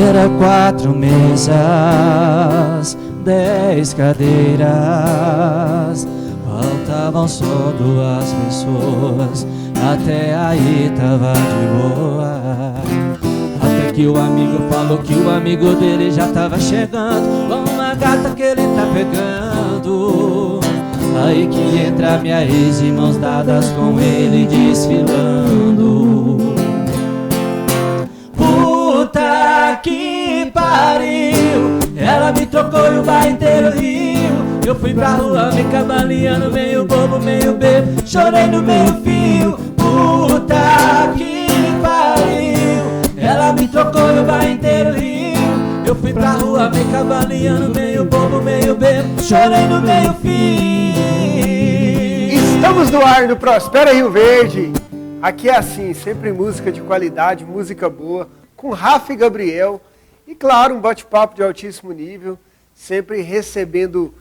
Era 4 mesas, 10 cadeiras, faltavam só 2 pessoas, até aí tava de boa. Até que o amigo falou que o amigo dele já tava chegando com uma gata que ele tá pegando. Aí que entra minha ex de mãos dadas com ele desfilando. Puta que pariu, ela me trocou e o bar inteiro riu. Eu fui pra rua me cambaleando, meio bobo, meio bebo, chorei no meio fio. Puta que pariu, ela me trocou e o bar inteiro riu. Eu fui pra rua me cambaleando, meio bobo, meio bebo, chorei no meio fio. Estamos no ar no Prospera Rio Verde. Aqui é assim, sempre música de qualidade, música boa, com Rafa e Gabriel. E claro, um bate-papo de altíssimo nível, sempre recebendo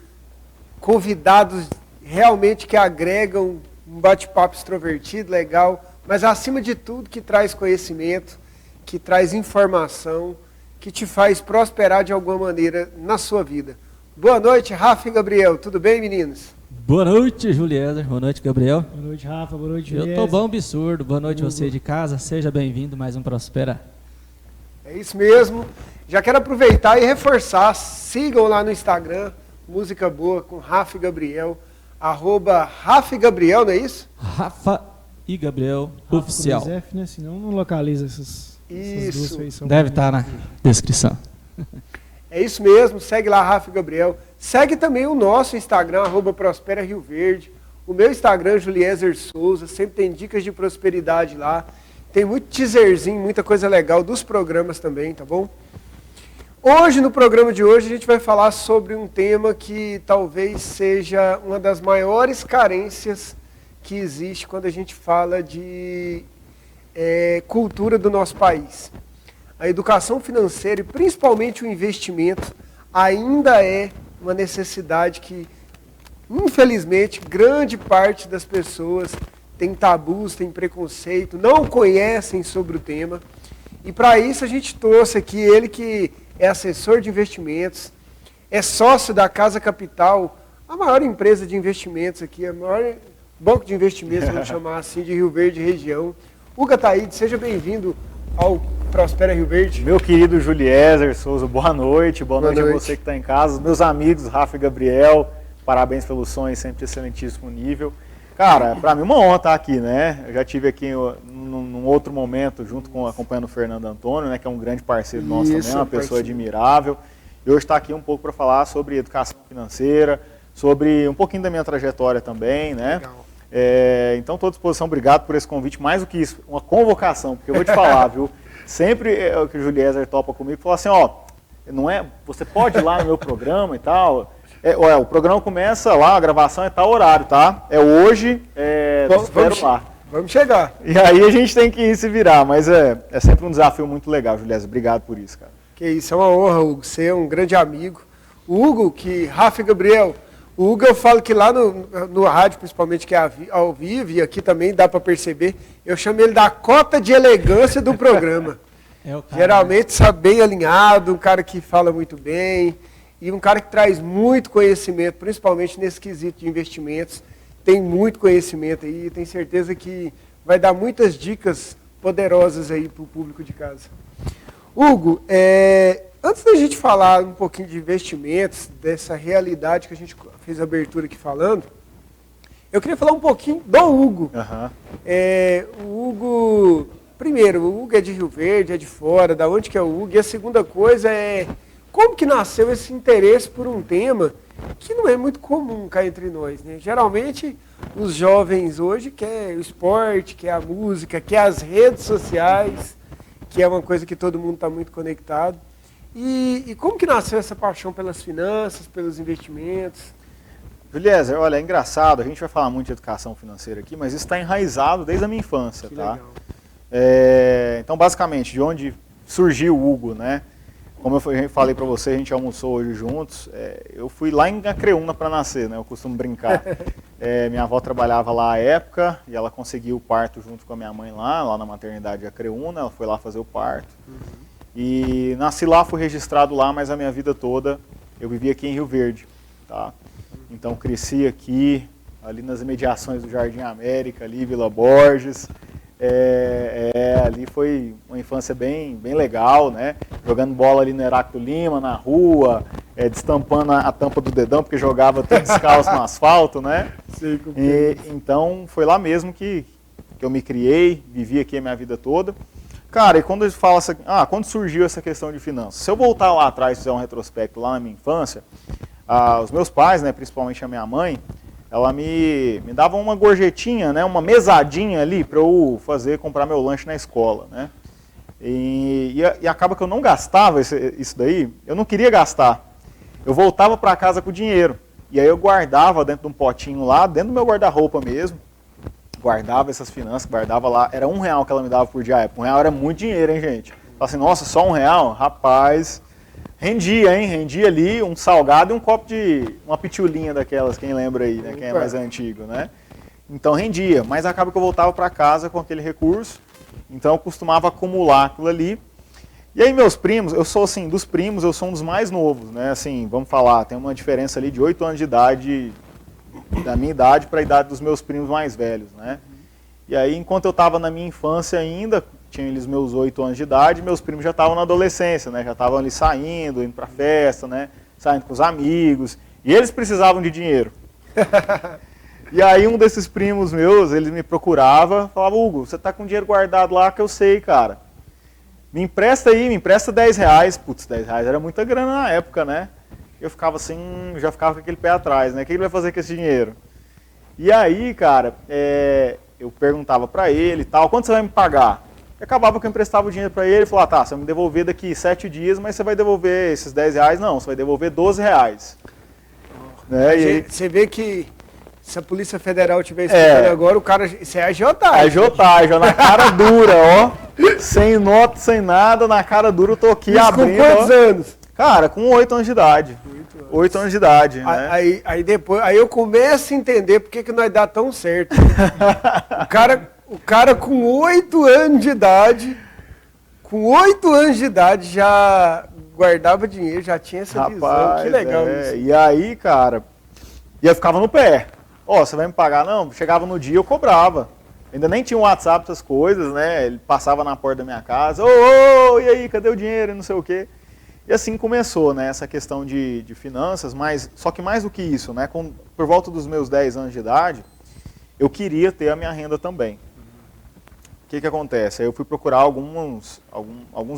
convidados realmente que agregam um bate-papo extrovertido, legal, mas acima de tudo que traz conhecimento, que traz informação, que te faz prosperar de alguma maneira na sua vida. Boa noite, Rafa e Gabriel. Tudo bem, meninos? Boa noite, Juliezer. Boa noite, Gabriel. Boa noite, Rafa. Boa noite, Juliezer. Eu tô bom, absurdo. Boa noite, você de casa. Seja bem-vindo a mais um Prospera. É isso mesmo. Já quero aproveitar e reforçar. Sigam lá no Instagram, Música Boa com Rafa e Gabriel. @Rafa e Gabriel, não é isso? Rafa e Gabriel, Rafa oficial. Com F, né? Senão não localiza essas duas feições. Deve estar na descrição. É isso mesmo, segue lá, Rafa e Gabriel. Segue também o nosso Instagram, @Prospera Rio Verde. O meu Instagram, Juliezer Souza, sempre tem dicas de prosperidade lá. Tem muito teaserzinho, muita coisa legal dos programas também, tá bom? Hoje, no programa de hoje, a gente vai falar sobre um tema que talvez seja uma das maiores carências que existe quando a gente fala de cultura do nosso país. A educação financeira e principalmente o investimento ainda é uma necessidade que, infelizmente, grande parte das pessoas tem tabus, tem preconceito, não conhecem sobre o tema. E para isso a gente trouxe aqui ele que é assessor de investimentos, é sócio da Casa Capital, a maior empresa de investimentos aqui, a maior banco de investimentos, vamos chamar assim, de Rio Verde região. Hugo Ataíde, seja bem-vindo ao Prospera Rio Verde. Meu querido Juliezer Souza, boa noite a você que está em casa, meus amigos Rafa e Gabriel, parabéns pelos sonhos, sempre de excelentíssimo nível. Cara, para mim é uma honra estar aqui, né? Eu já estive aqui num outro momento, acompanhando o Fernando Antônio, né, que é um grande parceiro nosso também, uma pessoa admirável. E hoje está aqui um pouco para falar sobre educação financeira, sobre um pouquinho da minha trajetória também, né? Legal. Então, estou à disposição, obrigado por esse convite, mais do que isso, uma convocação, porque eu vou te falar, viu? Sempre que o Juliezer topa comigo, fala assim, você pode ir lá no meu programa e tal. O programa começa lá, a gravação é tal horário, tá? É hoje, espero lá. Vamos chegar. E aí a gente tem que ir se virar, mas é sempre um desafio muito legal, Juliezer. Obrigado por isso, cara. Que isso, é uma honra, Hugo. Você é um grande amigo. O Hugo, Rafa e Gabriel, o Hugo eu falo que lá no rádio, principalmente que é ao vivo, e aqui também dá para perceber, eu chamo ele da cota de elegância do programa. Geralmente sabe, bem alinhado, um cara que fala muito bem, e um cara que traz muito conhecimento, principalmente nesse quesito de investimentos. Tem muito conhecimento aí, tenho certeza que vai dar muitas dicas poderosas aí para o público de casa. Hugo, antes da gente falar um pouquinho de investimentos, dessa realidade que a gente fez a abertura aqui falando, eu queria falar um pouquinho do Hugo. Uhum. O Hugo, primeiro, o Hugo é de Rio Verde, é de fora, da onde que é o Hugo? E a segunda coisa é, como que nasceu esse interesse por um tema que não é muito comum cá entre nós, né? Geralmente, os jovens hoje querem o esporte, quer a música, quer as redes sociais, que é uma coisa que todo mundo está muito conectado. E como que nasceu essa paixão pelas finanças, pelos investimentos? Juliezer, olha, é engraçado, a gente vai falar muito de educação financeira aqui, mas isso está enraizado desde a minha infância, tá? Legal. Então, basicamente, de onde surgiu o Hugo, né? Como eu falei para você, a gente almoçou hoje juntos, eu fui lá em Acreúna para nascer, né? Eu costumo brincar. Minha avó trabalhava lá à época e ela conseguiu o parto junto com a minha mãe lá na maternidade de Acreúna, ela foi lá fazer o parto. E nasci lá, fui registrado lá, mas a minha vida toda eu vivi aqui em Rio Verde, tá? Então cresci aqui, ali nas imediações do Jardim América, ali Vila Borges. Ali foi uma infância bem legal, né? Jogando bola ali no Heráclito Lima, na rua, destampando a tampa do dedão, porque jogava tudo descalço no asfalto, né? Sim, então foi lá mesmo que eu me criei, vivi aqui a minha vida toda. Cara, e quando eu falo assim, quando surgiu essa questão de finanças? Se eu voltar lá atrás e fizer um retrospecto lá na minha infância, os meus pais, né, principalmente a minha mãe, ela me dava uma gorjetinha, né, uma mesadinha ali para eu comprar meu lanche na escola, né? E acaba que eu não gastava isso daí, eu não queria gastar. Eu voltava para casa com o dinheiro. E aí eu guardava dentro de um potinho lá, dentro do meu guarda-roupa mesmo. Guardava essas finanças, guardava lá. Era R$1 que ela me dava por dia. R$1 era muito dinheiro, hein, gente? Fala assim, nossa, só R$1? Rapaz, rendia, hein? Rendia ali um salgado e um copo de... uma pitulinha daquelas, quem lembra aí, né? Quem é mais antigo, né? Então rendia, mas acaba que eu voltava para casa com aquele recurso. Então eu costumava acumular aquilo ali. E aí meus primos, eu sou assim, dos primos, eu sou um dos mais novos, né? Assim, vamos falar, tem uma diferença ali de 8 anos de idade, da minha idade para a idade dos meus primos mais velhos, né? E aí, enquanto eu estava na minha infância ainda, tinha eles meus 8 anos de idade, meus primos já estavam na adolescência, né? Já estavam ali saindo, indo para festa, né? Saindo com os amigos, e eles precisavam de dinheiro. E aí um desses primos meus, ele me procurava, falava, Hugo, você tá com dinheiro guardado lá que eu sei, cara. Me empresta aí, me empresta R$10. Putz, R$10 era muita grana na época, né? Eu ficava assim, já ficava com aquele pé atrás, né? O que ele vai fazer com esse dinheiro? E aí, cara, eu perguntava pra ele e tal, quanto você vai me pagar? E acabava que eu emprestava o dinheiro pra ele e falava, tá, você vai me devolver daqui 7 dias, mas você vai devolver esses R$10? Não, você vai devolver R$12. Né? Você vê que se a Polícia Federal estiver escutando agora, o cara, isso é agiotagem. Agiotagem, na cara dura, ó. Sem nota, sem nada, na cara dura eu tô aqui isso abrindo. Com quantos anos? Cara, com 8 anos de idade. 8 anos de idade, né? Aí eu começo a entender por que nós dá tão certo. o cara com 8 anos de idade, já guardava dinheiro, já tinha essa visão. Que legal isso. E aí, cara, eu ficava no pé. Você vai me pagar? Não, chegava no dia eu cobrava. Ainda nem tinha um WhatsApp, essas coisas, né? Ele passava na porta da minha casa, e aí, cadê o dinheiro? E não sei o quê. E assim começou, né, essa questão de finanças, mas só que mais do que isso, né, por volta dos meus 10 anos de idade, eu queria ter a minha renda também. O que acontece? Aí eu fui procurar alguns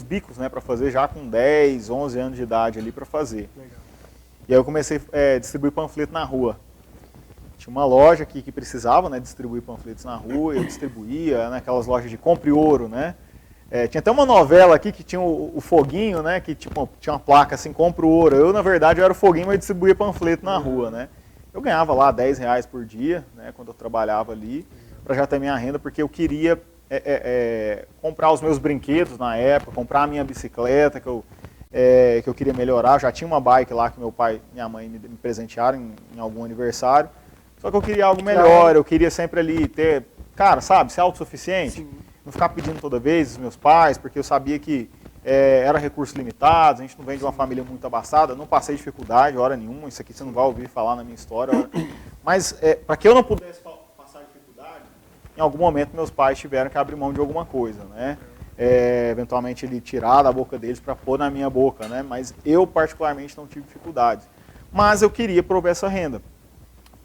bicos, né, para fazer já com 10, 11 anos de idade ali para fazer. Legal. E aí eu comecei a distribuir panfleto na rua. Tinha uma loja aqui que precisava, né, distribuir panfletos na rua, eu distribuía naquelas lojas de compre ouro, né. Tinha até uma novela aqui que tinha o foguinho, né, que tipo, tinha uma placa assim, compra o ouro. Eu, na verdade, eu era o foguinho, mas distribuía panfleto na rua, né. Eu ganhava lá R$10 por dia, né, quando eu trabalhava ali, para já ter minha renda, porque eu queria comprar os meus brinquedos na época, comprar a minha bicicleta, que eu queria melhorar. Eu já tinha uma bike lá que meu pai e minha mãe me presentearam em algum aniversário. Só que eu queria algo melhor, eu queria sempre ali ter, cara, sabe, ser autossuficiente. Sim. Não ficar pedindo toda vez os meus pais, porque eu sabia que era recurso limitado, a gente não vem de uma família muito abastada, não passei dificuldade, hora nenhuma, isso aqui você não vai ouvir falar na minha história. Mas para que eu não pudesse passar dificuldade, em algum momento meus pais tiveram que abrir mão de alguma coisa, né? Eventualmente ele tirar da boca deles para pôr na minha boca, né? Mas eu particularmente não tive dificuldades. Mas eu queria prover essa renda.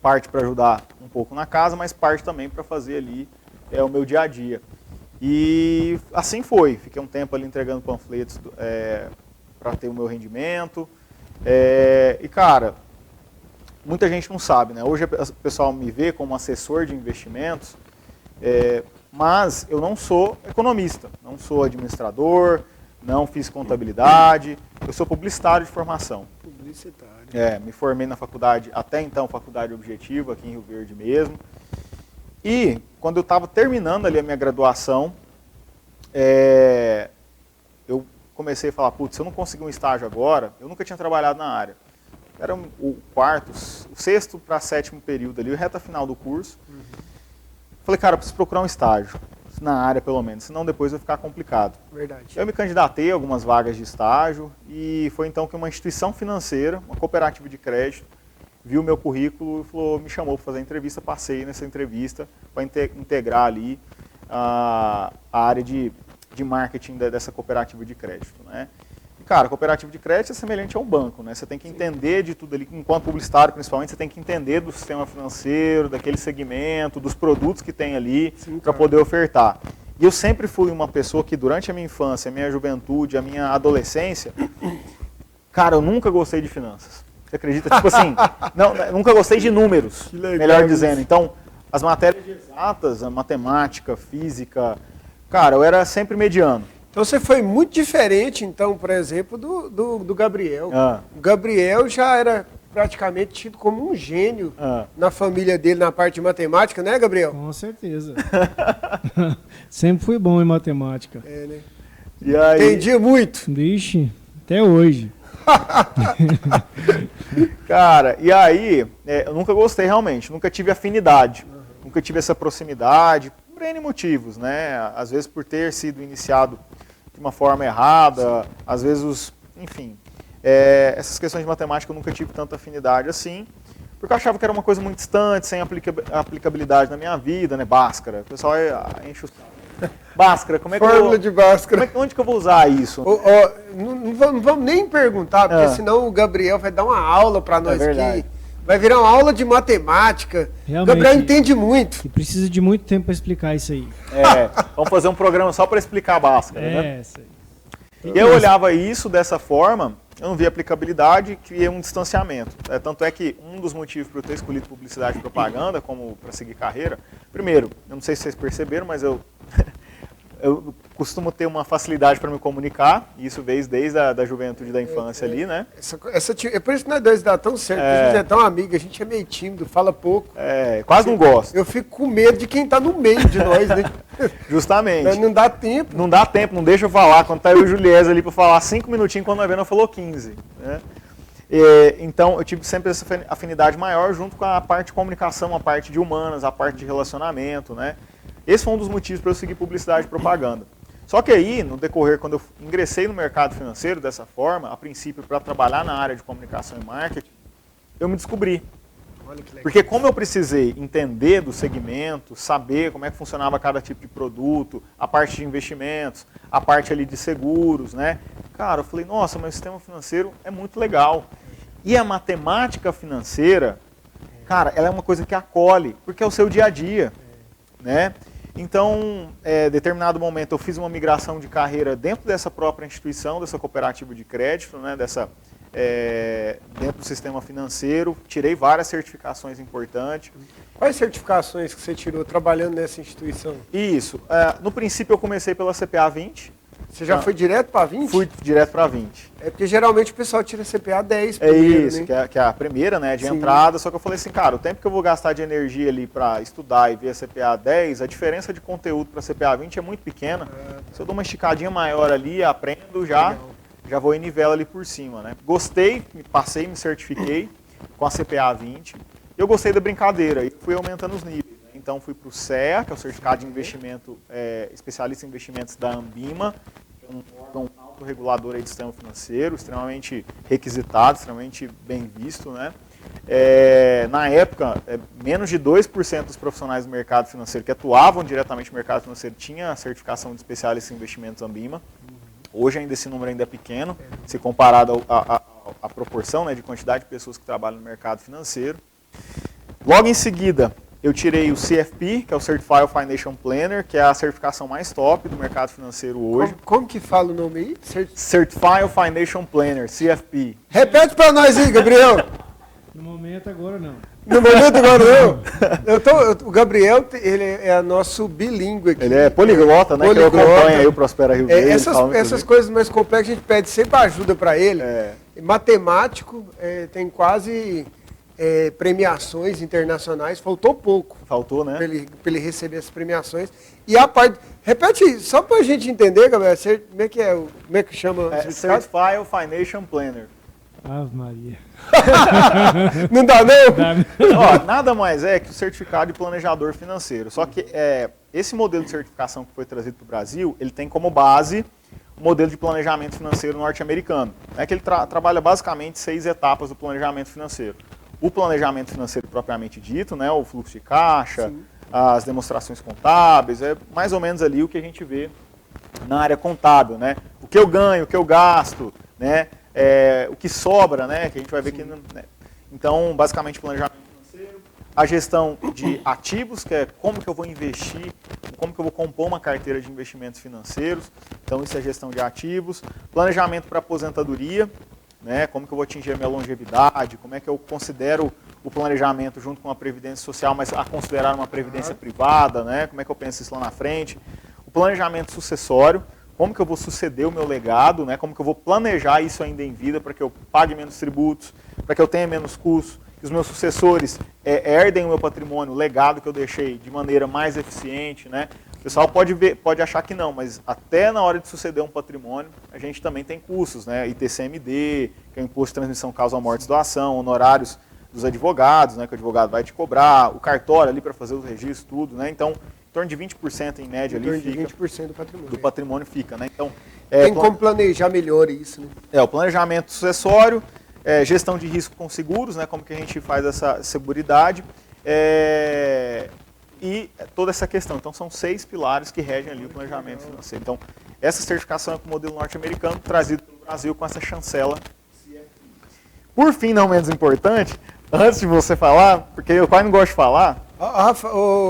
Parte para ajudar um pouco na casa, mas parte também para fazer ali o meu dia a dia. E assim foi, fiquei um tempo ali entregando panfletos para ter o meu rendimento. E cara, muita gente não sabe, né? Hoje o pessoal me vê como assessor de investimentos, mas eu não sou economista, não sou administrador, não fiz contabilidade, eu sou publicitário de formação. Publicitário. Me formei na faculdade, até então faculdade objetiva, aqui em Rio Verde mesmo. E quando eu estava terminando ali a minha graduação, eu comecei a falar, putz, se eu não conseguir um estágio agora, eu nunca tinha trabalhado na área. era o quarto, o sexto para sétimo período ali, reta final do curso. Falei, cara, eu preciso procurar um estágio, na área pelo menos, senão depois vai ficar complicado. Verdade. Eu me candidatei a algumas vagas de estágio e foi então que uma instituição financeira, uma cooperativa de crédito, viu o meu currículo e me chamou para fazer a entrevista, passei nessa entrevista para integrar ali a área de marketing dessa cooperativa de crédito, né? E, cara, a cooperativa de crédito é semelhante a um banco, né? Você tem que entender de tudo ali, enquanto publicitário principalmente, você tem que entender do sistema financeiro, daquele segmento, dos produtos que tem ali para poder ofertar. E eu sempre fui uma pessoa que durante a minha infância, a minha juventude, a minha adolescência, cara, eu nunca gostei de finanças. Você acredita? Tipo assim, nunca gostei de números, melhor dizendo. Então, as matérias exatas, a matemática, física, cara, eu era sempre mediano. Então você foi muito diferente, então, por exemplo, do Gabriel. O Gabriel já era praticamente tido como um gênio na família dele, na parte de matemática, né, Gabriel? Com certeza. Sempre fui bom em matemática. É, né? E aí... Entendia muito. Vixe, até hoje. Cara, e aí, eu nunca gostei realmente, nunca tive afinidade, nunca tive essa proximidade, por N motivos, né? Às vezes por ter sido iniciado de uma forma errada, às vezes, enfim, essas questões de matemática eu nunca tive tanta afinidade assim, porque eu achava que era uma coisa muito distante, sem aplicabilidade na minha vida, né? Bhaskara, o pessoal enche o saco. Bhaskara, como é que Fórmula de Bhaskara. Onde que eu vou usar isso? Não vamos nem perguntar, porque senão o Gabriel vai dar uma aula para nós aqui. Vai virar uma aula de matemática. Realmente, o Gabriel entende muito. E precisa de muito tempo para explicar isso aí. Vamos fazer um programa só para explicar a Bhaskara, né? Isso aí. E eu olhava isso dessa forma, eu não via aplicabilidade, criei um distanciamento. Tanto é que um dos motivos para eu ter escolhido publicidade e propaganda como para seguir carreira, primeiro, eu não sei se vocês perceberam, mas eu costumo ter uma facilidade para me comunicar, e isso veio desde a juventude da infância ali, né? É por isso que nós dois dá tão certo, porque a gente é tão amigo, a gente é meio tímido, fala pouco. Quase não gosto. Eu fico com medo de quem está no meio de nós, né? Justamente. Não dá tempo. Não dá tempo, não deixa eu falar. Quando tá eu e o Juliés ali para falar 5 minutinhos, quando nós vemos, falou 15, né? Então, eu tive sempre essa afinidade maior junto com a parte de comunicação, a parte de humanas, a parte de relacionamento, né? Esse foi um dos motivos para eu seguir publicidade e propaganda. Só que aí, no decorrer, quando eu ingressei no mercado financeiro dessa forma, a princípio para trabalhar na área de comunicação e marketing, eu me descobri. Porque como eu precisei entender do segmento, saber como é que funcionava cada tipo de produto, a parte de investimentos, a parte ali de seguros, né? Cara, eu falei, nossa, mas o sistema financeiro é muito legal. E a matemática financeira, cara, ela é uma coisa que acolhe, porque é o seu dia a dia, né? Então, em determinado momento, eu fiz uma migração de carreira dentro dessa própria instituição, dessa cooperativa de crédito, né, dentro do sistema financeiro, tirei várias certificações importantes. Quais certificações que você tirou trabalhando nessa instituição? Isso. No princípio, eu comecei pela CPA 20. Você já foi direto para 20? Fui direto para 20. É porque geralmente o pessoal tira CPA 10 primeiro, isso, né? que é a primeira, né, de entrada, só que eu falei assim, cara, o tempo que eu vou gastar de energia ali para estudar e ver a CPA 10, a diferença de conteúdo para a CPA 20 é muito pequena. Se eu dou uma esticadinha maior ali, aprendo, já vou em nível ali por cima, né? Gostei, passei, me certifiquei com a CPA 20. Eu gostei da brincadeira e fui aumentando os níveis. Então fui para o CEA, que é o Certificado de Investimento, Especialista em Investimentos da Ambima, um órgão autorregulador aí do sistema financeiro, extremamente requisitado, extremamente bem visto, né? Na época, menos de 2% dos profissionais do mercado financeiro que atuavam diretamente no mercado financeiro tinha a certificação de especialista em investimentos Ambima. Hoje ainda esse número ainda é pequeno, se comparado à proporção, né, de quantidade de pessoas que trabalham no mercado financeiro. Logo em seguida, eu tirei o CFP, que é o Certified Financial Planner, que é a certificação mais top do mercado financeiro hoje. Como que fala o nome aí? Certified Financial Planner, CFP. Repete para nós aí, Gabriel. No momento agora não. No momento agora não. O Gabriel, ele é nosso bilíngue aqui. Ele é poliglota, né? Poliglota. Que eu acompanho aí o Prospera Rio Verde. Essas coisas mais complexas a gente pede sempre ajuda para ele. Matemático, tem quase... premiações internacionais, faltou pouco. Faltou, né? Para ele receber essas premiações. E a parte. Repete, só para a gente entender, Gabriel, como é que chama? Certified Financial Planner. Ave Maria. Não dá não? Ó, nada mais é que o certificado de planejador financeiro. Só que esse modelo de certificação que foi trazido para o Brasil, ele tem como base o modelo de planejamento financeiro norte-americano. É que ele trabalha basicamente 6 etapas do planejamento financeiro. O planejamento financeiro propriamente dito, né, o fluxo de caixa, sim, as demonstrações contábeis, é mais ou menos ali o que a gente vê na área contábil, né? O que eu ganho, o que eu gasto, né? O que sobra, né? Que a gente vai ver que... Né? Então, basicamente, planejamento financeiro, a gestão de ativos, que é como que eu vou investir, como que eu vou compor uma carteira de investimentos financeiros, então isso é gestão de ativos, planejamento para aposentadoria, né? Como que eu vou atingir a minha longevidade, como é que eu considero o planejamento junto com a previdência social, mas a considerar uma previdência privada, né? Como é que eu penso isso lá na frente, o planejamento sucessório, como que eu vou suceder o meu legado, né? Como que eu vou planejar isso ainda em vida para que eu pague menos tributos, para que eu tenha menos custos, que os meus sucessores herdem o meu patrimônio, o legado que eu deixei de maneira mais eficiente, né? O pessoal pode achar que não, mas até na hora de suceder um patrimônio, a gente também tem custos, né? ITCMD, que é o Imposto de Transmissão Causa Morte e Doação, honorários dos advogados, né? Que o advogado vai te cobrar, o cartório ali para fazer os registros, tudo, né? Então, em torno de 20% em média ali fica. Em torno de 20% do patrimônio. Fica, né? Então, tem como planejar melhor isso, né? O planejamento sucessório, gestão de risco com seguros, né? Como que a gente faz essa seguridade, e toda essa questão. Então, são 6 pilares que regem ali o planejamento financeiro. Então, essa certificação é com o modelo norte-americano, trazido pelo Brasil com essa chancela. Por fim, não menos importante, antes de você falar, porque eu quase não gosto de falar...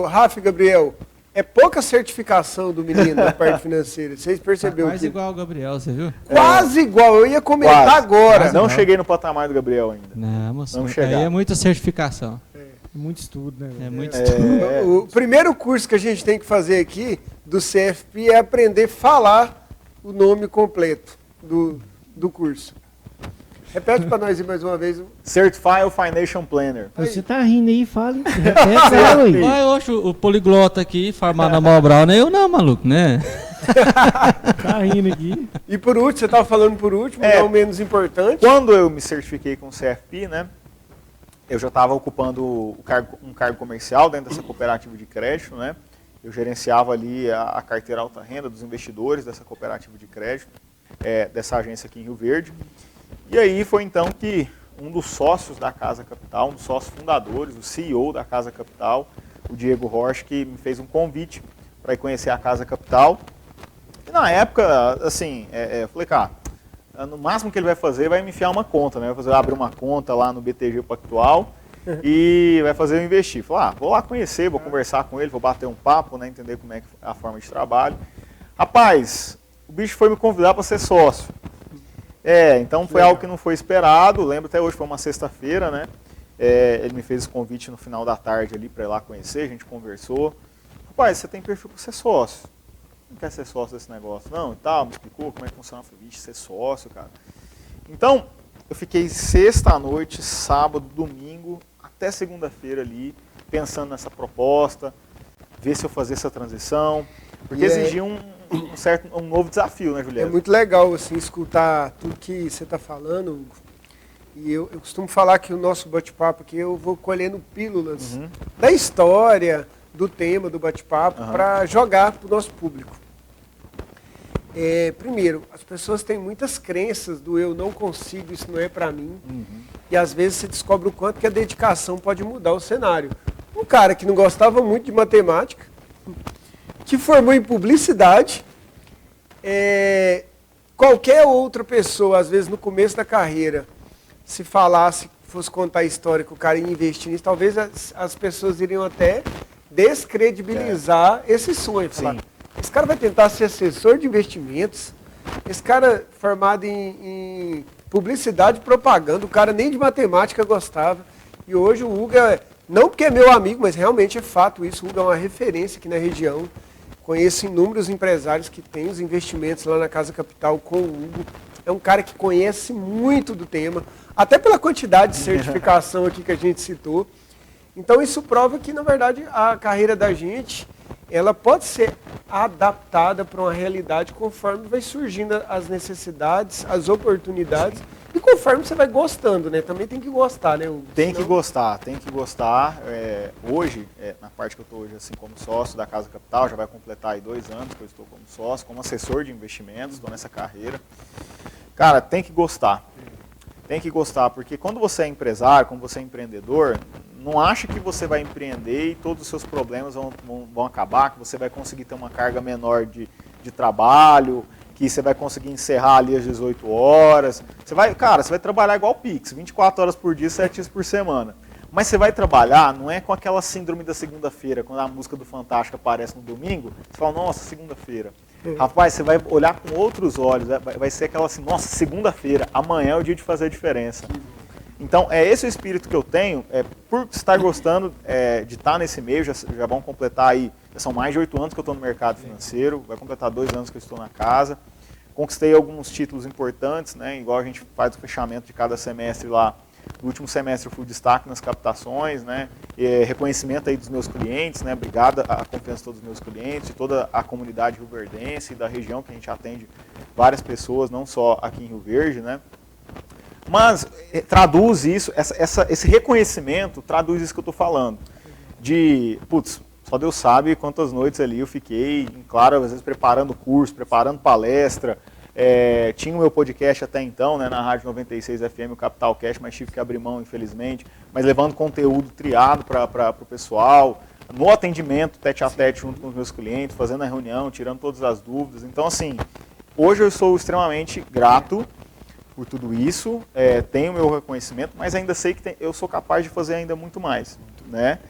Rafa e Gabriel, é pouca certificação do menino na parte financeira. Vocês perceberam? Quase igual ao Gabriel, você viu? Quase igual, eu ia comentar quase, agora. Não cheguei no patamar do Gabriel ainda. Não, moço, aí é muita certificação. Muito estudo, né? É muito estudo. O primeiro curso que a gente tem que fazer aqui do CFP é aprender a falar o nome completo do curso. Repete para nós mais uma vez. Certified Financial Planner. Você tá rindo aí, fala. Repete ela aí. Vai, oxe, o poliglota aqui, farmado na Malbrau, nem eu não, maluco, né? Tá rindo aqui. E por último, você estava falando por último, não menos importante. Quando eu me certifiquei com o CFP, né, eu já estava ocupando um cargo comercial dentro dessa cooperativa de crédito, né? Eu gerenciava ali a carteira alta renda dos investidores dessa cooperativa de crédito, dessa agência aqui em Rio Verde. E aí foi então que um dos sócios da Casa Capital, um dos sócios fundadores, o CEO da Casa Capital, o Diego Rocha, que me fez um convite para ir conhecer a Casa Capital. E na época, assim, eu falei, cara, no máximo que ele vai fazer vai me enfiar uma conta, né? Vai abrir uma conta lá no BTG Pactual e vai fazer eu investir. Falei, vou lá conhecer, vou conversar com ele, vou bater um papo, né? Entender como é a forma de trabalho. Rapaz, o bicho foi me convidar para ser sócio. Então foi algo que não foi esperado, lembro até hoje, foi uma sexta-feira, né? Ele me fez esse convite no final da tarde ali para ir lá conhecer, a gente conversou. Rapaz, você tem perfil para ser sócio. Não quer ser sócio desse negócio? Não, e tal, me explicou como é que funciona. Eu falei, vixe, ser sócio, cara. Então, eu fiquei sexta à noite, sábado, domingo, até segunda-feira ali, pensando nessa proposta, ver se eu fazia essa transição, porque exigia um novo desafio, né, Juliana? É muito legal, assim, escutar tudo que você está falando, Hugo. E eu costumo falar que o nosso bate-papo aqui, eu vou colhendo pílulas da história, do tema do bate-papo, para jogar para o nosso público. Primeiro, as pessoas têm muitas crenças do eu não consigo, isso não é para mim. E às vezes você descobre o quanto que a dedicação pode mudar o cenário. Um cara que não gostava muito de matemática, que formou em publicidade, qualquer outra pessoa, às vezes no começo da carreira, se falasse, fosse contar a história que o cara ia investir nisso, talvez as pessoas iriam até descredibilizar esse sonho. Falar, esse cara vai tentar ser assessor de investimentos, esse cara formado em publicidade e propaganda, o cara nem de matemática gostava. E hoje o Hugo, não porque é meu amigo, mas realmente é fato isso, o Hugo é uma referência aqui na região. Conheço inúmeros empresários que têm os investimentos lá na Casa Capital com o Hugo. É um cara que conhece muito do tema, até pela quantidade de certificação aqui que a gente citou. Então isso prova que, na verdade, a carreira da gente, ela pode ser adaptada para uma realidade conforme vai surgindo as necessidades, as oportunidades e conforme você vai gostando, né? Também tem que gostar, né? Tem que gostar. Hoje, na parte que eu estou hoje assim como sócio da Casa Capital, já vai completar aí 2 anos que eu estou como sócio, como assessor de investimentos, estou nessa carreira. Cara, tem que gostar. Tem que gostar, porque quando você é empresário, quando você é empreendedor, não acha que você vai empreender e todos os seus problemas vão acabar, que você vai conseguir ter uma carga menor de trabalho, que você vai conseguir encerrar ali às 18 horas. Você vai trabalhar igual o Pix, 24 horas por dia, 7 dias por semana. Mas você vai trabalhar, não é com aquela síndrome da segunda-feira, quando a música do Fantástico aparece no domingo, você fala, nossa, segunda-feira. Rapaz, você vai olhar com outros olhos, vai ser aquela assim, nossa, segunda-feira, amanhã é o dia de fazer a diferença. Então, é esse o espírito que eu tenho, por estar gostando de estar nesse meio, já vão completar aí, já são mais de 8 anos que eu estou no mercado financeiro, vai completar 2 anos que eu estou na casa. Conquistei alguns títulos importantes, né, igual a gente faz o fechamento de cada semestre lá. No último semestre eu fui destaque nas captações, né, reconhecimento aí dos meus clientes, né, obrigado à confiança de todos os meus clientes, de toda a comunidade rioverdense e da região que a gente atende várias pessoas, não só aqui em Rio Verde, né. Mas traduz isso, esse reconhecimento traduz isso que eu estou falando. Só Deus sabe quantas noites ali eu fiquei, claro, às vezes preparando curso, preparando palestra. Tinha o meu podcast até então, né, na Rádio 96 FM, o Capital Cash, mas tive que abrir mão, infelizmente. Mas levando conteúdo triado para o pessoal, no atendimento tete-a-tete junto com os meus clientes, fazendo a reunião, tirando todas as dúvidas. Então, assim, hoje eu sou extremamente grato por tudo isso, tenho o meu reconhecimento, mas ainda sei que eu sou capaz de fazer ainda muito mais, né?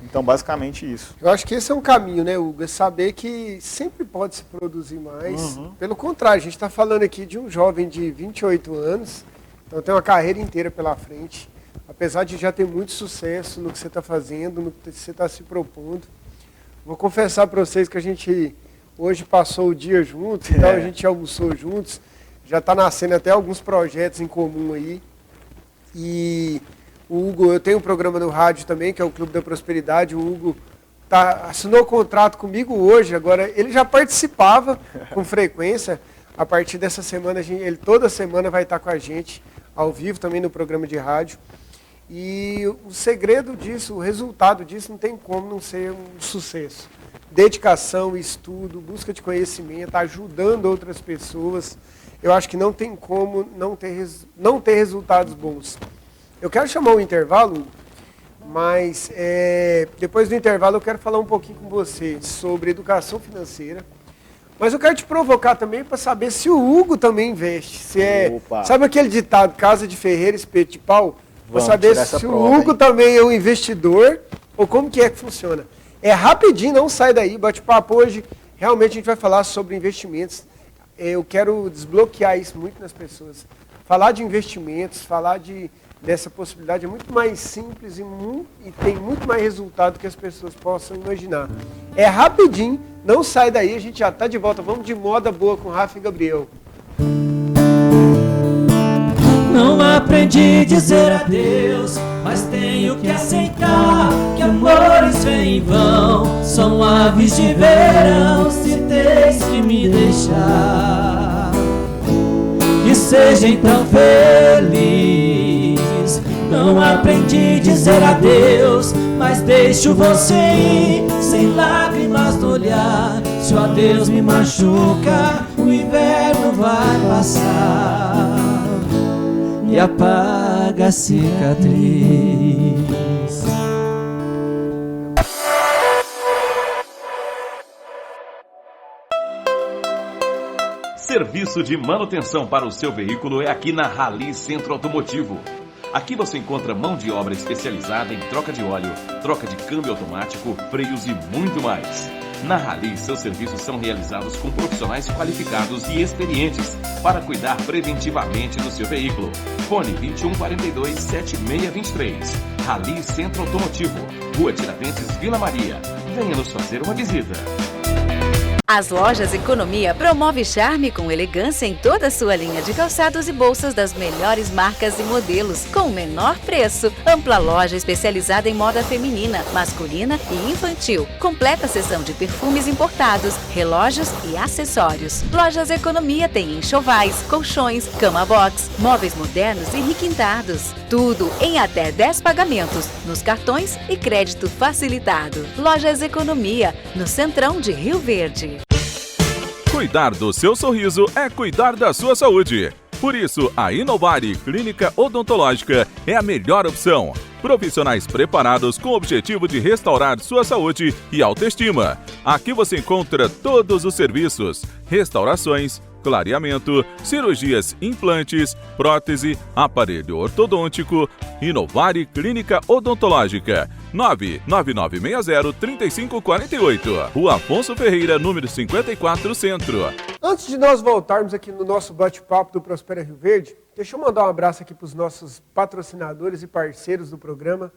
Então, basicamente isso. Eu acho que esse é um caminho, né, Hugo? É saber que sempre pode se produzir mais. Uhum. Pelo contrário, a gente está falando aqui de um jovem de 28 anos, então tem uma carreira inteira pela frente, apesar de já ter muito sucesso no que você está fazendo, no que você está se propondo. Vou confessar para vocês que a gente hoje passou o dia juntos, então a gente almoçou juntos. Já está nascendo até alguns projetos em comum aí. E o Hugo, eu tenho um programa no rádio também, que é o Clube da Prosperidade. O Hugo assinou contrato comigo hoje, agora ele já participava com frequência. A partir dessa semana, ele toda semana vai estar com a gente, ao vivo também no programa de rádio. E o segredo disso, o resultado disso, não tem como não ser um sucesso. Dedicação, estudo, busca de conhecimento, ajudando outras pessoas. Eu acho que não tem como não ter resultados bons. Eu quero chamar um intervalo, mas depois do intervalo eu quero falar um pouquinho com você sobre educação financeira. Mas eu quero te provocar também para saber se o Hugo também investe. Sabe aquele ditado, casa de ferreiro, espeto de pau? Para saber se o Hugo também é um investidor ou como que funciona. É rapidinho, não sai daí, bate-papo hoje. Realmente a gente vai falar sobre investimentos. Eu quero desbloquear isso muito nas pessoas. Falar de investimentos, falar dessa possibilidade é muito mais simples e tem muito mais resultado do que as pessoas possam imaginar. É rapidinho, não sai daí, a gente já está de volta. Vamos de moda boa com Rafa e Gabriel. Não aprendi a dizer adeus, mas tenho que aceitar que amores vêm e vão. São aves de verão, se tens que me deixar. Que seja então feliz. Não aprendi a dizer adeus, mas deixo você ir, sem lágrimas no olhar. Se o adeus me machuca, o inverno vai passar e apaga a cicatriz. Serviço de manutenção para o seu veículo é aqui na Rally Centro Automotivo. Aqui você encontra mão de obra especializada em troca de óleo, troca de câmbio automático, freios e muito mais. Na Rally, seus serviços são realizados com profissionais qualificados e experientes para cuidar preventivamente do seu veículo. Fone 2142-7623. Rally Centro Automotivo, Rua Tiradentes, Vila Maria. Venha nos fazer uma visita. As Lojas Economia promove charme com elegância em toda a sua linha de calçados e bolsas das melhores marcas e modelos, com o menor preço. Ampla loja especializada em moda feminina, masculina e infantil. Completa seção de perfumes importados, relógios e acessórios. Lojas Economia tem enxovais, colchões, cama box, móveis modernos e requintados. Tudo em até 10 pagamentos, nos cartões e crédito facilitado. Lojas Economia, no Centrão de Rio Verde. Cuidar do seu sorriso é cuidar da sua saúde. Por isso, a Inovari Clínica Odontológica é a melhor opção. Profissionais preparados com o objetivo de restaurar sua saúde e autoestima. Aqui você encontra todos os serviços: restaurações, clareamento, cirurgias, implantes, prótese, aparelho ortodôntico. Inovari Clínica Odontológica, 99960-3548. Rua Afonso Ferreira, número 54, Centro. Antes de nós voltarmos aqui no nosso bate-papo do Prospera Rio Verde, deixa eu mandar um abraço aqui para os nossos patrocinadores e parceiros do programa.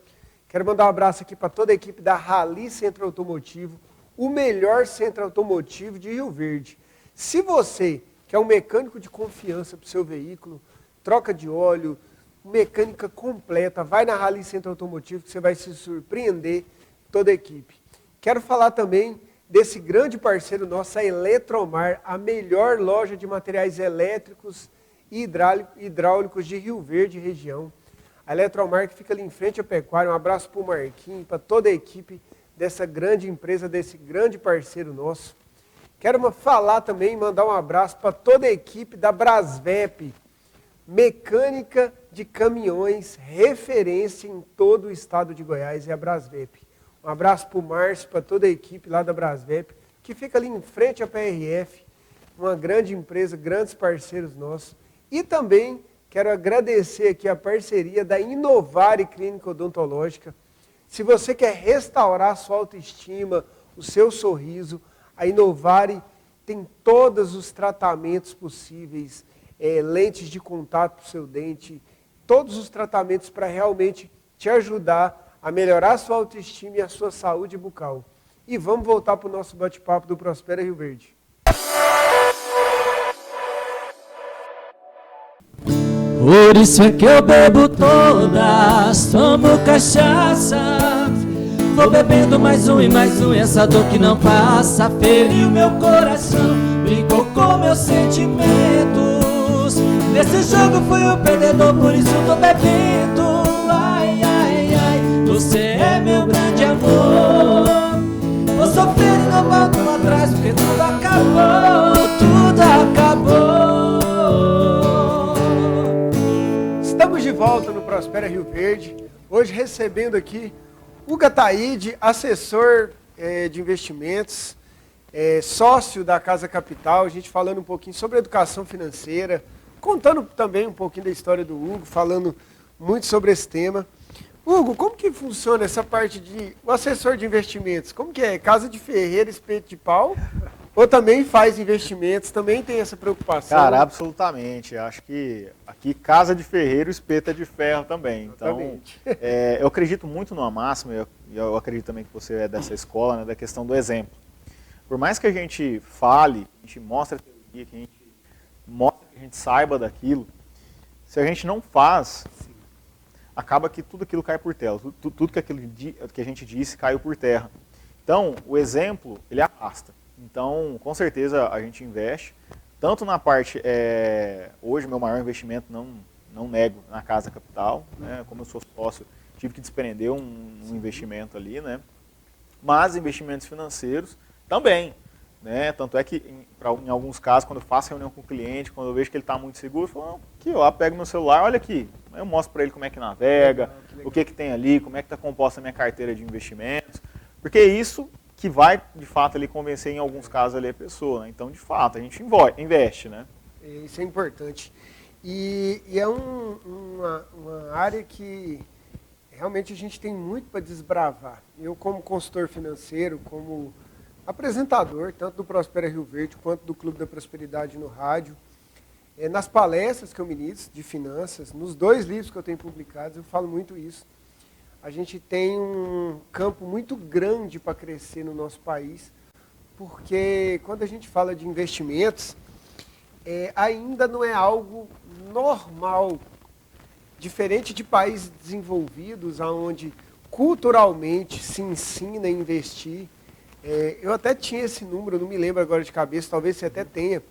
Quero mandar um abraço aqui para toda a equipe da Rally Centro Automotivo, o melhor centro automotivo de Rio Verde. Se você quer um mecânico de confiança para o seu veículo, troca de óleo, mecânica completa, vai na Rally Centro Automotivo que você vai se surpreender, toda a equipe. Quero falar também desse grande parceiro nosso, a Eletromar, a melhor loja de materiais elétricos e hidráulicos de Rio Verde e região. A Eletromar que fica ali em frente à Pecuária. Um abraço para o Marquinhos, para toda a equipe dessa grande empresa, desse grande parceiro nosso. Quero falar também, mandar um abraço para toda a equipe da Brasvep, mecânica de caminhões, referência em todo o estado de Goiás, é a Brasvep. Um abraço para o Márcio, para toda a equipe lá da Brasvep, que fica ali em frente à PRF, uma grande empresa, grandes parceiros nossos. E também quero agradecer aqui a parceria da Inovari Clínica Odontológica. Se você quer restaurar a sua autoestima, o seu sorriso, a Inovari tem todos os tratamentos possíveis, lentes de contato para o seu dente, todos os tratamentos para realmente te ajudar a melhorar a sua autoestima e a sua saúde bucal. E vamos voltar para o nosso bate-papo do Prospera Rio Verde. Por isso é que eu bebo todas, tomo cachaça. Vou bebendo mais um, e essa dor que não passa feriu meu coração, brincou com meus sentimentos. Nesse jogo fui o perdedor, por isso tô bebendo. Ai, ai, ai, você é meu grande amor. Vou sofrer e não volto lá atrás, porque tudo acabou, tudo acabou. Estamos de volta no Prospera Rio Verde, hoje recebendo aqui o Gataíde, assessor de investimentos, sócio da Casa Capital, a gente falando um pouquinho sobre educação financeira, contando também um pouquinho da história do Hugo, falando muito sobre esse tema. Hugo, como que funciona essa parte de o assessor de investimentos? Como que é? Casa de ferreiro, espeto de pau? Ou também faz investimentos, também tem essa preocupação? Cara, absolutamente. Acho que aqui casa de ferreiro, espeto é de ferro também. Então, eu acredito muito numa máxima, eu acredito também que você é dessa escola, né, da questão do exemplo. Por mais que a gente fale, a gente mostre a teoria, que a gente mostre que a gente saiba daquilo, se a gente não faz, acaba que tudo aquilo cai por terra. Tudo que a gente disse caiu por terra. Então, o exemplo, ele arrasta. Então, com certeza, a gente investe, tanto na parte, hoje, meu maior investimento, não nego, na Casa Capital, né? Como eu sou sócio, tive que desprender um investimento ali, né? Mas investimentos financeiros também, né? Tanto é que, em alguns casos, quando eu faço reunião com o cliente, quando eu vejo que ele está muito seguro, eu falo, aqui, ó, pego meu celular, olha aqui, eu mostro para ele como é que navega, o que tem ali, como é que está composta a minha carteira de investimentos, porque isso que vai, de fato, ali convencer, em alguns casos, ali a pessoa, né? Então, de fato, a gente investe, né? Isso é importante. E é uma área que realmente a gente tem muito para desbravar. Eu, como consultor financeiro, como apresentador, tanto do Prospera Rio Verde, quanto do Clube da Prosperidade no rádio, nas palestras que eu ministro de finanças, nos 2 livros que eu tenho publicados, eu falo muito isso. A gente tem um campo muito grande para crescer no nosso país, porque quando a gente fala de investimentos, ainda não é algo normal, diferente de países desenvolvidos, onde culturalmente se ensina a investir. Eu até tinha esse número, não me lembro agora de cabeça, talvez você até tenha,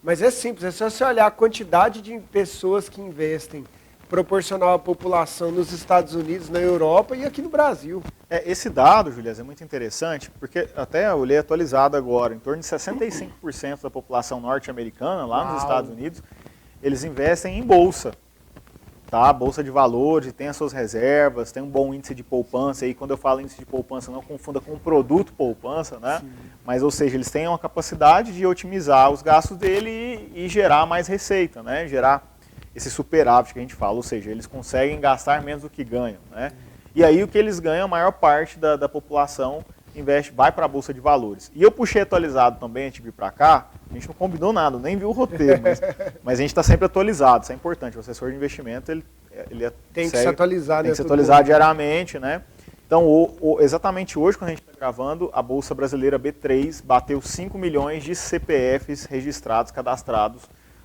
mas é simples, é só você olhar a quantidade de pessoas que investem proporcional à população nos Estados Unidos, na Europa e aqui no Brasil. Esse dado, Julias, é muito interessante, porque até eu olhei atualizado agora, em torno de 65% da população norte-americana, lá nos Estados Unidos, eles investem em bolsa. Tá? Bolsa de valores, tem as suas reservas, tem um bom índice de poupança. E quando eu falo índice de poupança, não confunda com o produto poupança, né? Mas, ou seja, eles têm uma capacidade de otimizar os gastos dele e gerar mais receita, né? Gerar esse superávit que a gente fala, ou seja, eles conseguem gastar menos do que ganham, né? E aí o que eles ganham, a maior parte da população vai para a Bolsa de Valores. E eu puxei atualizado também, antes de vir para cá, a gente não combinou nada, nem viu o roteiro, mas a gente está sempre atualizado, isso é importante. O assessor de investimento, ele tem que se atualizar, tem que se atualizar diariamente, né? Então, exatamente hoje, quando a gente está gravando, a Bolsa Brasileira B3 bateu 5 milhões de CPFs registrados, cadastrados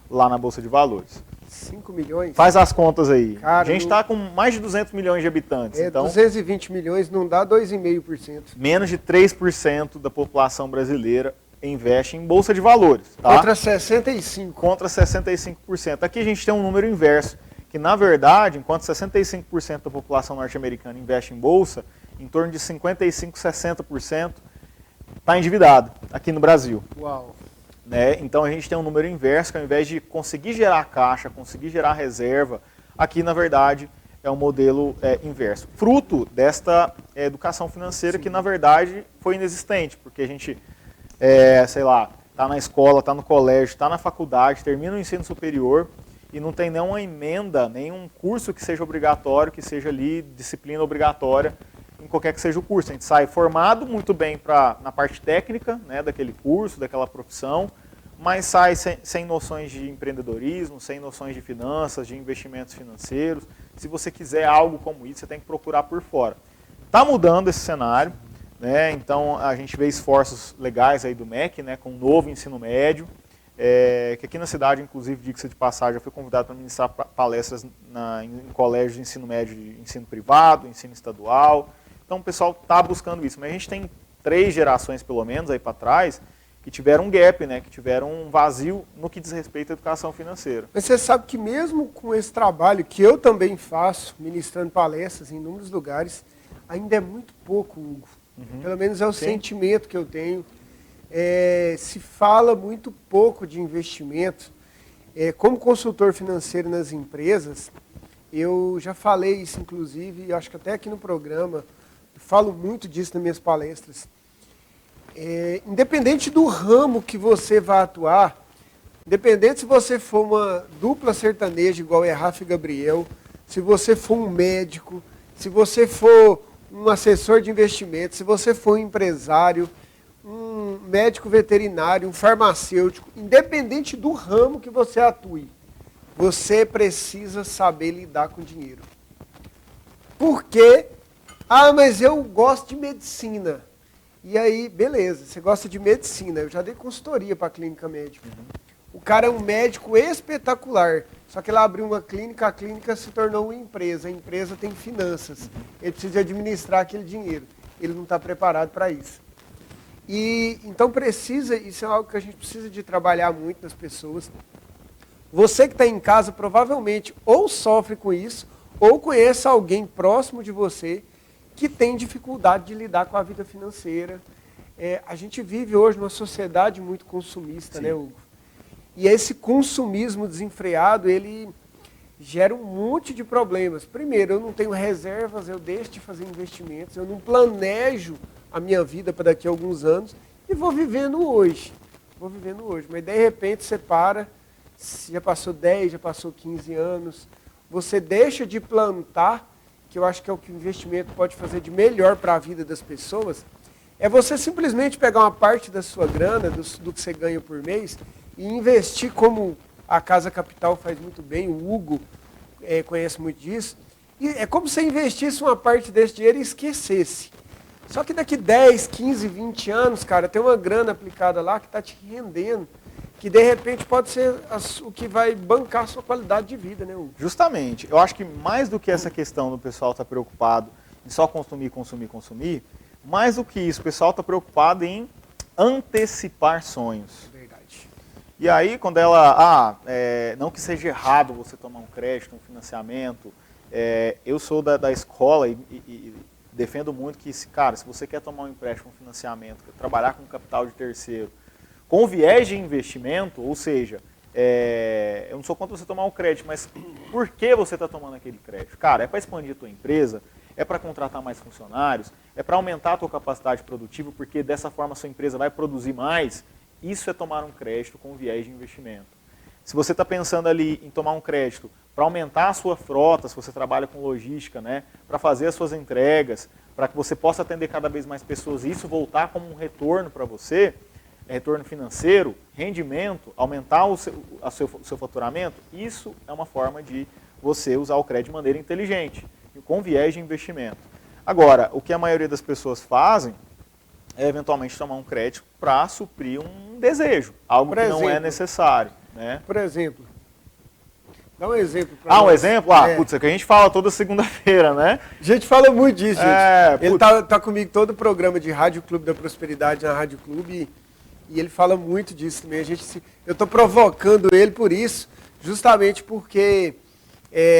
lá na Bolsa de Valores. 5 milhões? Faz as contas aí. Cara, a gente está com mais de 200 milhões de habitantes. Então, 220 milhões não dá 2,5%. Menos de 3% da população brasileira investe em Bolsa de Valores. Tá? Contra 65%. Contra 65%. Aqui a gente tem um número inverso, que na verdade, enquanto 65% da população norte-americana investe em Bolsa, em torno de 55%, 60% está endividado aqui no Brasil. Uau! Né? Então a gente tem um número inverso, que ao invés de conseguir gerar caixa, conseguir gerar reserva, aqui na verdade é um modelo inverso. Fruto desta educação financeira que na verdade foi inexistente, porque a gente, sei lá, está na escola, está no colégio, está na faculdade, termina o ensino superior e não tem nenhuma emenda, nenhum curso que seja obrigatório, que seja ali disciplina obrigatória em qualquer que seja o curso. A gente sai formado muito bem na parte técnica, né, daquele curso, daquela profissão, mas sai sem noções de empreendedorismo, sem noções de finanças, de investimentos financeiros. Se você quiser algo como isso, você tem que procurar por fora. Está mudando esse cenário, né? Então a gente vê esforços legais aí do MEC, né, com um novo ensino médio, que aqui na cidade, inclusive, diga-se de passagem, eu fui convidado para ministrar palestras em colégios de ensino médio, de ensino privado, ensino estadual. Então o pessoal está buscando isso, mas a gente tem 3 gerações pelo menos aí para trás que tiveram um gap, né, que tiveram um vazio no que diz respeito à educação financeira. Mas você sabe que mesmo com esse trabalho que eu também faço, ministrando palestras em inúmeros lugares, ainda é muito pouco, Hugo. Pelo menos é o sentimento que eu tenho. Se fala muito pouco de investimento. Como consultor financeiro nas empresas, eu já falei isso inclusive, acho que até aqui no programa, falo muito disso nas minhas palestras. Independente do ramo que você vai atuar, independente se você for uma dupla sertaneja igual é Rafa e Gabriel, se você for um médico, se você for um assessor de investimento, se você for um empresário, um médico veterinário, um farmacêutico, independente do ramo que você atue, você precisa saber lidar com dinheiro. Por quê? Mas eu gosto de medicina. E aí, beleza, você gosta de medicina. Eu já dei consultoria para a clínica médica. O cara é um médico espetacular. Só que ele abriu uma clínica, a clínica se tornou uma empresa. A empresa tem finanças. Ele precisa administrar aquele dinheiro. Ele não está preparado para isso. E então isso é algo que a gente precisa de trabalhar muito nas pessoas. Você que está em casa provavelmente ou sofre com isso, ou conhece alguém próximo de você que tem dificuldade de lidar com a vida financeira. A gente vive hoje numa sociedade muito consumista, né, Hugo? E esse consumismo desenfreado, ele gera um monte de problemas. Primeiro, eu não tenho reservas, eu deixo de fazer investimentos, eu não planejo a minha vida para daqui a alguns anos e vou vivendo hoje. Mas de repente você para, já passou 10, já passou 15 anos, você deixa de plantar, que eu acho que é o que o investimento pode fazer de melhor para a vida das pessoas, é você simplesmente pegar uma parte da sua grana, do que você ganha por mês, e investir como a Casa Capital faz muito bem, o Hugo conhece muito disso, e é como se você investisse uma parte desse dinheiro e esquecesse. Só que daqui 10, 15, 20 anos, cara, tem uma grana aplicada lá que está te rendendo, que de repente pode ser o que vai bancar a sua qualidade de vida, né, Hugo? Justamente. Eu acho que mais do que essa questão do pessoal estar preocupado em só consumir, mais do que isso, o pessoal está preocupado em antecipar sonhos. Verdade. E aí, quando ela, não que seja errado você tomar um crédito, um financiamento, eu sou da escola e defendo muito que, cara, se você quer tomar um empréstimo, um financiamento, trabalhar com capital de terceiro, com viés de investimento, ou seja, eu não sou contra você tomar um crédito, mas por que você está tomando aquele crédito? Cara, é para expandir a tua empresa, é para contratar mais funcionários, é para aumentar a tua capacidade produtiva, porque dessa forma a sua empresa vai produzir mais. Isso é tomar um crédito com viés de investimento. Se você está pensando ali em tomar um crédito para aumentar a sua frota, se você trabalha com logística, né, para fazer as suas entregas, para que você possa atender cada vez mais pessoas e isso voltar como um retorno para você, retorno financeiro, rendimento, aumentar o seu faturamento, isso é uma forma de você usar o crédito de maneira inteligente, com viés de investimento. Agora, o que a maioria das pessoas fazem é eventualmente tomar um crédito para suprir um desejo, algo que não é necessário. Né? Por exemplo, dá um exemplo para nós. Um exemplo? Putz, é que a gente fala toda segunda-feira, né? A gente fala muito disso, gente. Ele tá comigo todo o programa de Rádio Clube da Prosperidade na Rádio Clube e ele fala muito disso também. Eu estou provocando ele por isso, justamente porque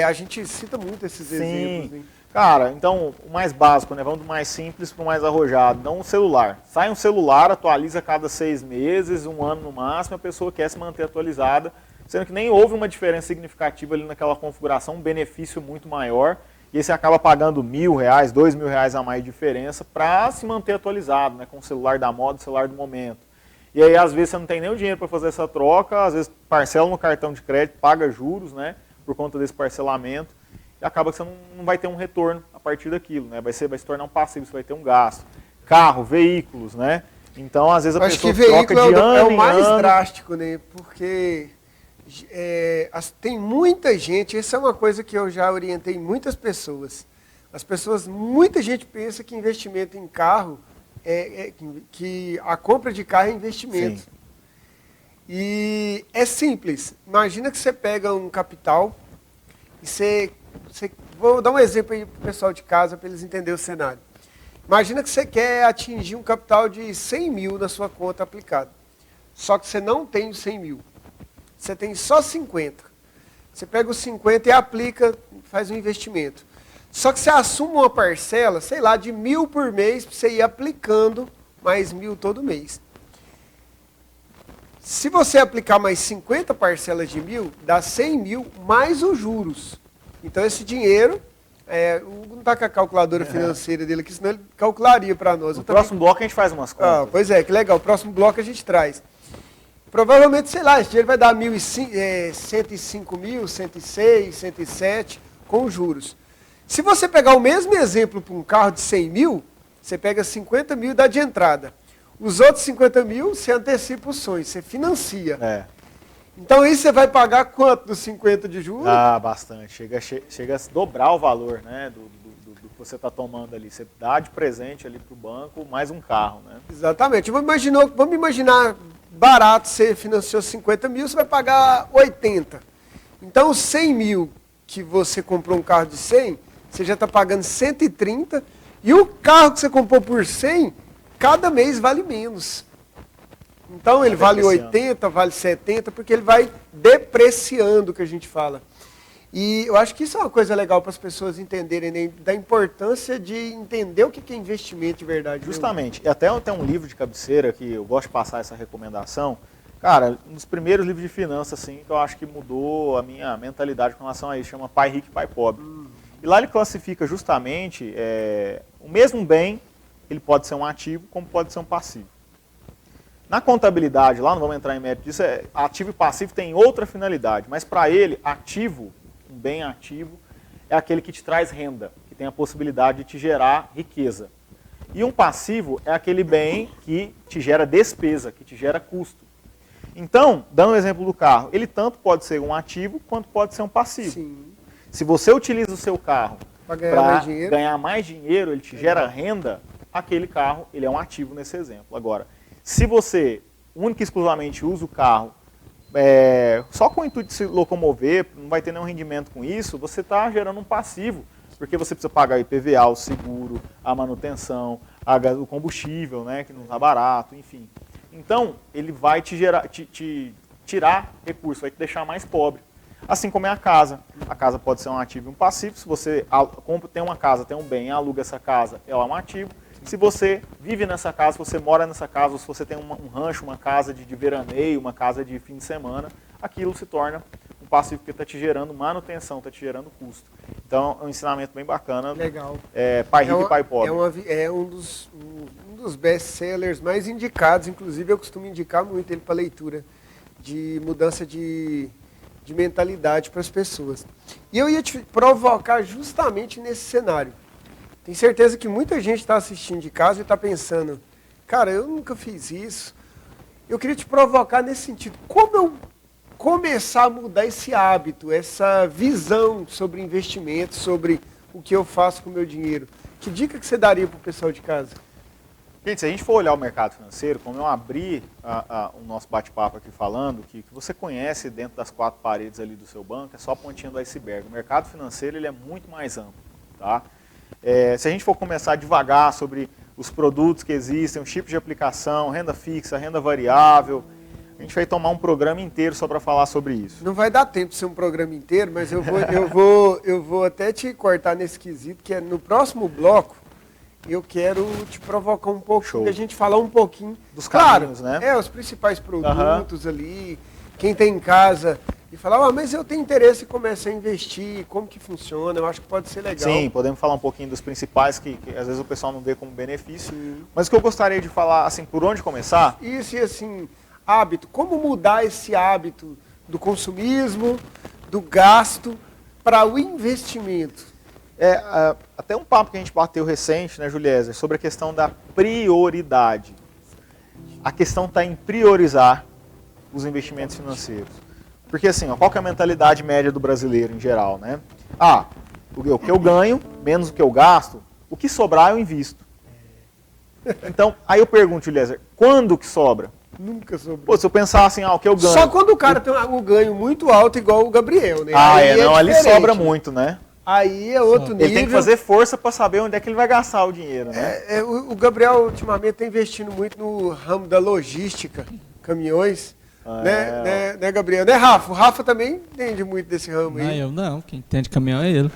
a gente cita muito esses exemplos. Hein? Cara, então o mais básico, né? Vamos do mais simples para o mais arrojado. Não um celular. Sai um celular, atualiza a cada 6 meses, 1 ano no máximo, a pessoa quer se manter atualizada, sendo que nem houve uma diferença significativa ali naquela configuração, um benefício muito maior, e aí você acaba pagando R$1.000, R$2.000 a mais de diferença para se manter atualizado, né? Com o celular da moda, o celular do momento. E aí às vezes você não tem nem o dinheiro para fazer essa troca, às vezes parcela no cartão de crédito, paga juros, né? Por conta desse parcelamento. E acaba que você não vai ter um retorno a partir daquilo, né? Vai se tornar um passivo, você vai ter um gasto. Carro, veículos, né? Então, às vezes a pessoa troca de ano em ano. É o mais drástico, né? Porque tem muita gente, essa é uma coisa que eu já orientei muitas pessoas. Muita gente pensa que investimento em carro, que a compra de carro é investimento. Sim. E é simples. Imagina que você pega um capital e vou dar um exemplo aí para o pessoal de casa para eles entenderem o cenário. Imagina que você quer atingir um capital de 100 mil na sua conta aplicada. Só que você não tem os 100 mil. Você tem só 50. Você pega os 50 e aplica, faz um investimento. Só que você assume uma parcela, sei lá, de 1.000 por mês para você ir aplicando mais 1.000 todo mês. Se você aplicar mais 50 parcelas de 1.000, dá 100 mil mais os juros. Então esse dinheiro, o Hugo não está com a calculadora financeira dele aqui, senão ele calcularia para nós. No próximo bloco a gente faz umas contas. Pois é, que legal. O próximo bloco a gente traz. Provavelmente, sei lá, esse dinheiro vai dar 105 mil, 106, 107, com juros. Se você pegar o mesmo exemplo para um carro de 100 mil, você pega 50 mil e dá de entrada. Os outros 50 mil, você antecipa os sonhos, você financia. Então aí você vai pagar quanto dos 50 de juros? Bastante. Chega a dobrar o valor, né, do que você está tomando ali. Você dá de presente ali para o banco mais um carro. Né? Exatamente. Vamos imaginar barato, você financiou 50 mil, você vai pagar 80. Então os 100 mil que você comprou um carro de 100, você já está pagando 130. E o carro que você comprou por 100, cada mês vale menos. Então ele vale 80, vale 70, porque ele vai depreciando, o que a gente fala. E eu acho que isso é uma coisa legal para as pessoas entenderem, né? Da importância de entender o que é investimento de verdade. Justamente. E até tem um livro de cabeceira que eu gosto de passar essa recomendação. Cara, um dos primeiros livros de finanças assim, que eu acho que mudou a minha mentalidade com relação a isso, chama Pai Rico e Pai Pobre. E lá ele classifica justamente o mesmo bem, ele pode ser um ativo, como pode ser um passivo. Na contabilidade, lá não vamos entrar em mérito disso, ativo e passivo tem outra finalidade, mas para ele, ativo, um bem ativo, é aquele que te traz renda, que tem a possibilidade de te gerar riqueza. E um passivo é aquele bem que te gera despesa, que te gera custo. Então, dando o exemplo do carro, ele tanto pode ser um ativo, quanto pode ser um passivo. Sim. Se você utiliza o seu carro para ganhar mais dinheiro, ele te gera renda, aquele carro ele é um ativo nesse exemplo. Agora, se você única e exclusivamente usa o carro só com o intuito de se locomover, não vai ter nenhum rendimento com isso, você está gerando um passivo, porque você precisa pagar o IPVA, o seguro, a manutenção, o combustível, né, que não está barato, enfim. Então, ele vai te tirar recurso, vai te deixar mais pobre. Assim como é a casa. A casa pode ser um ativo e um passivo. Se você tem uma casa, tem um bem, aluga essa casa, ela é um ativo. Se você vive nessa casa, se você mora nessa casa, ou se você tem um rancho, uma casa de veraneio, uma casa de fim de semana, aquilo se torna um passivo que está te gerando manutenção, está te gerando custo. Então, é um ensinamento bem bacana. Legal. Pai rico e pai pobre. É um dos best-sellers mais indicados, inclusive eu costumo indicar muito ele para leitura, de mudança de mentalidade para as pessoas. E eu ia te provocar justamente nesse cenário. Tenho certeza que muita gente está assistindo de casa e está pensando, cara, eu nunca fiz isso. Eu queria te provocar nesse sentido. Como eu começar a mudar esse hábito, essa visão sobre investimento, sobre o que eu faço com o meu dinheiro? Que dica que você daria para o pessoal de casa? Gente, se a gente for olhar o mercado financeiro, como eu abri o nosso bate-papo aqui falando, que você conhece dentro das 4 paredes ali do seu banco, é só a pontinha do iceberg. O mercado financeiro ele é muito mais amplo, tá? Se a gente for começar devagar sobre os produtos que existem, os tipos de aplicação, renda fixa, renda variável, a gente vai tomar um programa inteiro só para falar sobre isso. Não vai dar tempo de ser um programa inteiro, mas eu vou até te cortar nesse quesito, que é no próximo bloco, eu quero te provocar um pouco, a gente falar um pouquinho dos caminhos, né? Os principais produtos ali, quem tem em casa e falar, mas eu tenho interesse em começar a investir, como que funciona, eu acho que pode ser legal. Sim, podemos falar um pouquinho dos principais que às vezes o pessoal não vê como benefício, mas o que eu gostaria de falar, assim, por onde começar? Isso, e assim, hábito, como mudar esse hábito do consumismo, do gasto para o investimento? Até um papo que a gente bateu recente, né, Juliezer, sobre a questão da prioridade. A questão está em priorizar os investimentos financeiros. Porque assim, qual que é a mentalidade média do brasileiro em geral, né? O que eu ganho, menos o que eu gasto, o que sobrar eu invisto. Então, aí eu pergunto, Juliezer, quando que sobra? Nunca sobrou. Pô, se eu pensar assim, o que eu ganho... Só quando o cara tem um ganho muito alto, igual o Gabriel, né? Ali sobra muito, né? Aí é outro nível. Ele tem que fazer força para saber onde é que ele vai gastar o dinheiro, né? O Gabriel, ultimamente, está investindo muito no ramo da logística, caminhões. Né, Gabriel? Né, Rafa? O Rafa também entende muito desse ramo aí. Eu não. Quem entende caminhão é ele.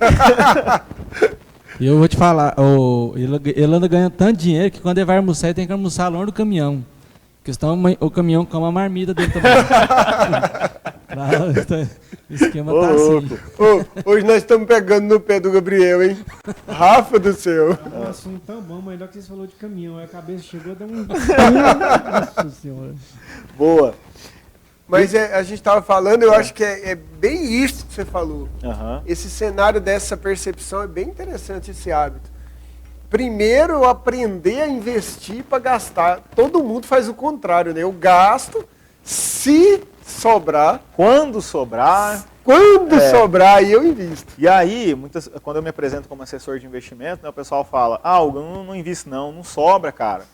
E eu vou te falar, ele anda ganhando tanto dinheiro que quando ele vai almoçar, ele tem que almoçar longe do caminhão. Porque senão o caminhão come a marmita dele também. O esquema tá assim. Hoje nós estamos pegando no pé do Gabriel, hein? Rafa do céu. É um assunto tão bom, mas melhor que você falou de caminhão. Aí a cabeça chegou, deu um... Nossa Senhora. Boa. Mas a gente estava falando, eu acho que é bem isso que você falou. Esse cenário dessa percepção é bem interessante, esse hábito. Primeiro, eu aprender a investir para gastar. Todo mundo faz o contrário, né? Eu gasto, se sobrar... Quando sobrar... sobrar, aí eu invisto. E aí, quando eu me apresento como assessor de investimento, né, o pessoal fala, eu não invisto não sobra, cara.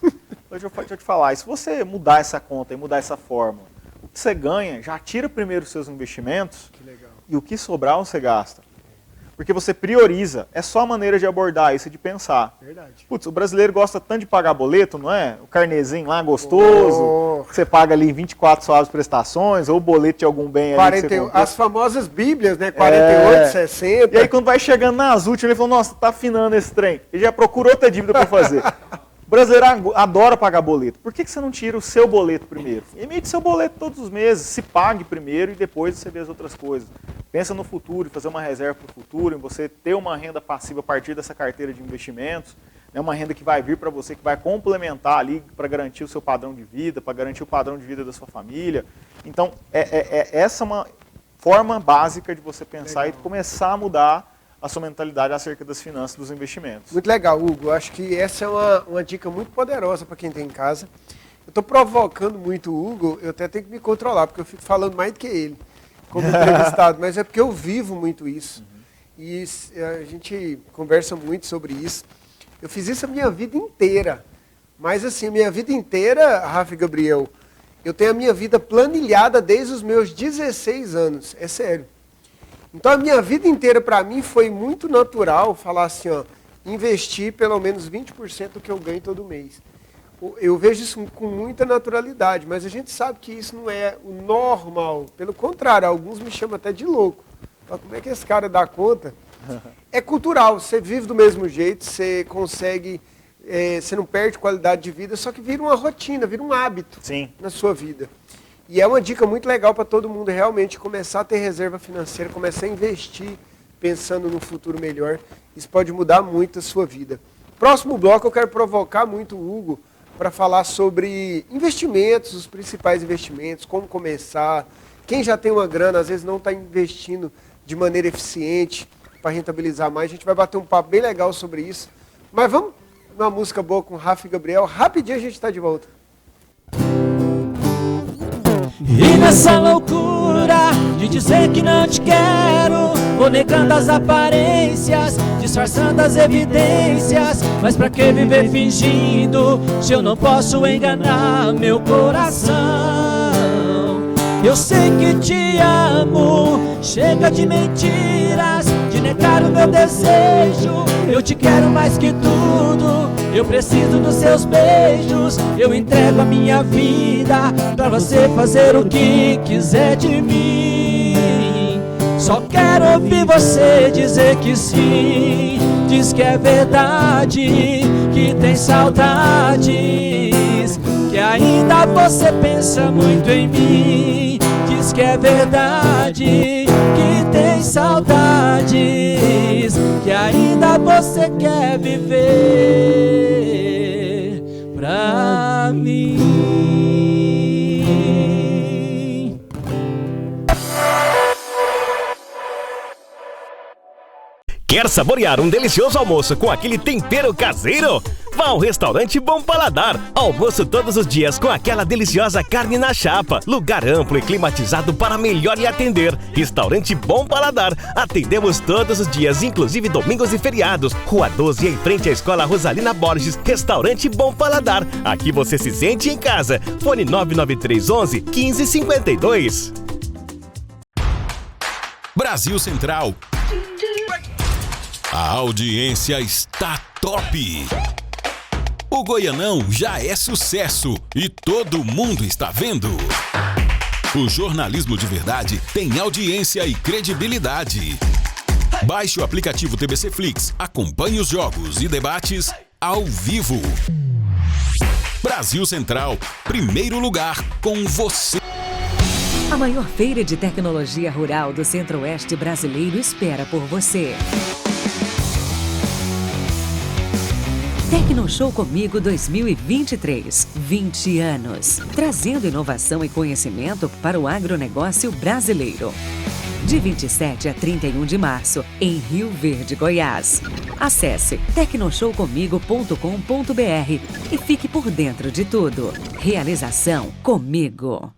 Deixa eu te falar, e se você mudar essa conta e mudar essa fórmula, o que você ganha, já tira primeiro os seus investimentos, que legal. E o que sobrar você gasta. Porque você prioriza, é só a maneira de abordar isso, de pensar. Verdade. Putz, o brasileiro gosta tanto de pagar boleto, não é? O carnezinho lá gostoso, que você paga ali 24 suaves prestações, ou o boleto de algum bem ali que você comprou. As famosas bíblias, né? 48, 60. E aí quando vai chegando nas últimas, ele falou, nossa, tá afinando esse trem. Ele já procura outra dívida para fazer. O brasileiro adora pagar boleto. Por que você não tira o seu boleto primeiro? Emite seu boleto todos os meses, se pague primeiro e depois você vê as outras coisas. Pensa no futuro, fazer uma reserva para o futuro, em você ter uma renda passiva a partir dessa carteira de investimentos, né, uma renda que vai vir para você, que vai complementar ali para garantir o seu padrão de vida, para garantir o padrão de vida da sua família. Então, essa é uma forma básica de você pensar e começar a mudar a sua mentalidade acerca das finanças, dos investimentos. Muito legal, Hugo. Acho que essa é uma dica muito poderosa para quem tem em casa. Eu estou provocando muito o Hugo, eu até tenho que me controlar, porque eu fico falando mais do que ele, como entrevistado, mas é porque eu vivo muito isso. E a gente conversa muito sobre isso. Eu fiz isso a minha vida inteira. Mas assim, a minha vida inteira, Rafa e Gabriel, eu tenho a minha vida planilhada desde os meus 16 anos. É sério. Então a minha vida inteira para mim foi muito natural falar assim, ó, investir pelo menos 20% do que eu ganho todo mês. Eu vejo isso com muita naturalidade, mas a gente sabe que isso não é o normal. Pelo contrário, alguns me chamam até de louco. Então, como é que esse cara dá conta? É cultural, você vive do mesmo jeito, você consegue, você não perde qualidade de vida, só que vira uma rotina, vira um hábito na sua vida. E é uma dica muito legal para todo mundo realmente começar a ter reserva financeira, começar a investir pensando no futuro melhor. Isso pode mudar muito a sua vida. Próximo bloco eu quero provocar muito o Hugo para falar sobre investimentos, os principais investimentos, como começar. Quem já tem uma grana, às vezes não está investindo de maneira eficiente para rentabilizar mais. A gente vai bater um papo bem legal sobre isso. Mas vamos numa música boa com Rafa e Gabriel. Rapidinho a gente está de volta. E nessa loucura de dizer que não te quero, vou negando as aparências, disfarçando as evidências. Mas pra que viver fingindo, se eu não posso enganar meu coração? Eu sei que te amo, chega de mentiras, de negar o meu desejo. Eu te quero mais que tudo, eu preciso dos seus beijos. Eu entrego a minha vida pra você fazer o que quiser de mim. Só quero ouvir você dizer que sim. Diz que é verdade, que tem saudades, que ainda você pensa muito em mim. Diz que é verdade, que tem saudades, que ainda você quer viver pra mim. Quer saborear um delicioso almoço com aquele tempero caseiro? Vá ao restaurante Bom Paladar. Almoço todos os dias com aquela deliciosa carne na chapa. Lugar amplo e climatizado para melhor lhe atender. Restaurante Bom Paladar. Atendemos todos os dias, inclusive domingos e feriados. Rua 12, em frente à Escola Rosalina Borges. Restaurante Bom Paladar. Aqui você se sente em casa. Fone 99311 1552. Brasil Central. A audiência está top. O Goianão já é sucesso e todo mundo está vendo. O jornalismo de verdade tem audiência e credibilidade. Baixe o aplicativo TBC Flix, acompanhe os jogos e debates ao vivo. Brasil Central, primeiro lugar com você. A maior feira de tecnologia rural do Centro-Oeste brasileiro espera por você. Tecnoshow Comigo 2023, 20 anos, trazendo inovação e conhecimento para o agronegócio brasileiro. De 27 a 31 de março, em Rio Verde, Goiás. Acesse tecnoshowcomigo.com.br e fique por dentro de tudo. Realização Comigo.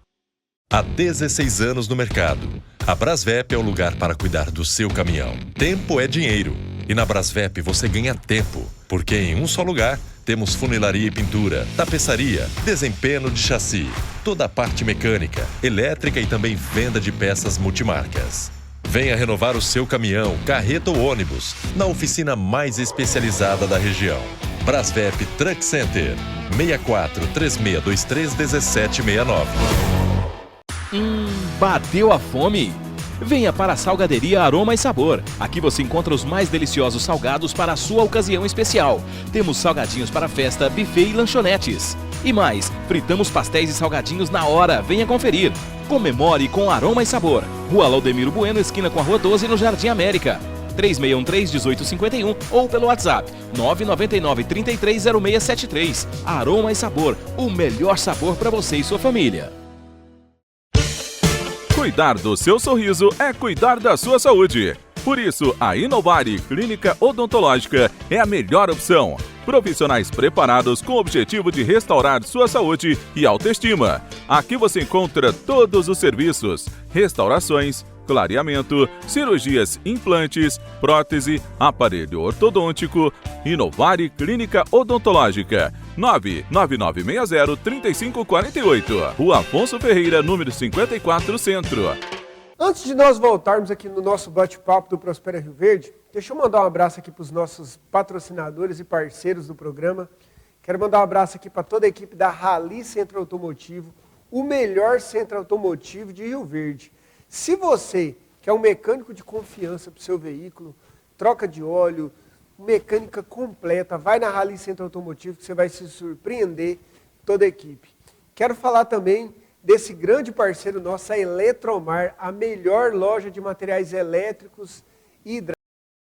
Há 16 anos no mercado, a Brasvep é o lugar para cuidar do seu caminhão. Tempo é dinheiro. E na Brasvep você ganha tempo, porque em um só lugar temos funilaria e pintura, tapeçaria, desempenho de chassi, toda a parte mecânica, elétrica e também venda de peças multimarcas. Venha renovar o seu caminhão, carreta ou ônibus na oficina mais especializada da região. Brasvep Truck Center, 64-3623-1769. Bateu a fome? Venha para a Salgaderia Aroma e Sabor. Aqui você encontra os mais deliciosos salgados para a sua ocasião especial. Temos salgadinhos para festa, buffet e lanchonetes. E mais, fritamos pastéis e salgadinhos na hora. Venha conferir. Comemore com Aroma e Sabor. Rua Laudemiro Bueno, esquina com a Rua 12, no Jardim América. 3613-1851 ou pelo WhatsApp 999-330673. Aroma e Sabor, o melhor sabor para você e sua família. Cuidar do seu sorriso é cuidar da sua saúde. Por isso, a Inovare Clínica Odontológica é a melhor opção. Profissionais preparados com o objetivo de restaurar sua saúde e autoestima. Aqui você encontra todos os serviços, restaurações, clareamento, cirurgias implantes, prótese, aparelho ortodôntico. Inovare Clínica Odontológica. 99960-3548. Rua Afonso Ferreira, número 54, Centro. Antes de nós voltarmos aqui no nosso bate-papo do Prospera Rio Verde, deixa eu mandar um abraço aqui para os nossos patrocinadores e parceiros do programa. Quero mandar um abraço aqui para toda a equipe da Rally Centro Automotivo, o melhor centro automotivo de Rio Verde. Se você quer um mecânico de confiança para o seu veículo, troca de óleo, mecânica completa, vai na Rally Centro Automotivo que você vai se surpreender, toda a equipe. Quero falar também desse grande parceiro nosso, a Eletromar, a melhor loja de materiais elétricos e hidráulicos.